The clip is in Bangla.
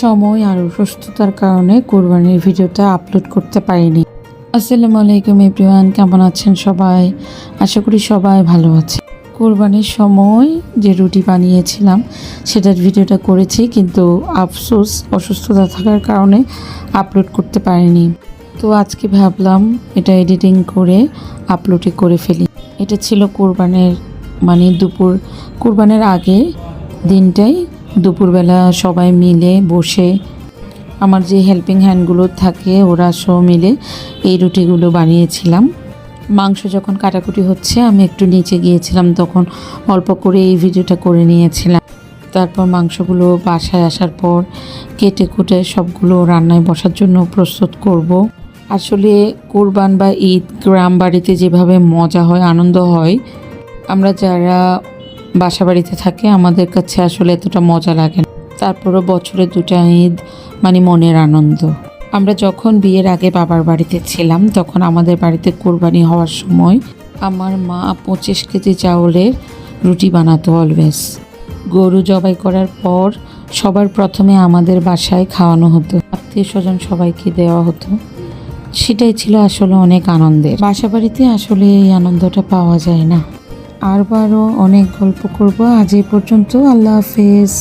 সময় আর অসুস্থতার কারণে কোরবানির ভিডিওটা আপলোড করতে পারিনি। আসসালামু আলাইকুম এভরিওয়ান, কেমন আছেন সবাই? আশা করি সবাই ভালো আছে। কোরবানির সময় যে রুটি বানিয়েছিলাম সেটার ভিডিওটা করেছি, কিন্তু আফসোস অসুস্থতা থাকার কারণে আপলোড করতে পারিনি। তো আজকে ভাবলাম এটা এডিটিং করে আপলোডই করে ফেলি। এটা ছিল কোরবানির আগে দিনটাই দুপুরবেলা সবাই মিলে বসে আমার যে হেল্পিং হ্যান্ডগুলো থাকে ওরা সব মিলে এই রুটিগুলো বানিয়েছিলাম। মাংস যখন কাটাকুটি হচ্ছে আমি একটু নিচে গিয়েছিলাম, তখন অল্প করে এই ভিডিওটা করে নিয়েছিলাম। তারপর মাংসগুলো বাসায় আসার পর কেটে কুটে সবগুলো রান্নায় বসার জন্য প্রস্তুত করব। আসলে কোরবান বা ঈদ গ্রাম বাড়িতে যেভাবে মজা হয়, আনন্দ হয়, আমরা যারা বাসা বাড়িতে থাকি আমাদের কাছে আসলে এতটা মজা লাগে না। তারপরও বছরে দুটা ঈদ মনের আনন্দ। আমরা যখন বিয়ের আগে বাবার বাড়িতে ছিলাম তখন আমাদের বাড়িতে কোরবানি হওয়ার সময় আমার মা 25 কেজি চাউলের রুটি বানাতো অলওয়েজ। গরু জবাই করার পর সবার প্রথমে আমাদের বাসায় খাওয়ানো হতো, আত্মীয় স্বজন সবাইকে দেওয়া হতো। সেটাই ছিল আসলে অনেক আনন্দের। বাসা বাড়িতে আসলে এই আনন্দটা পাওয়া যায় না। আরবারও অনেক গল্প করব। আজ এই পর্যন্ত। আল্লাহ হাফেজ।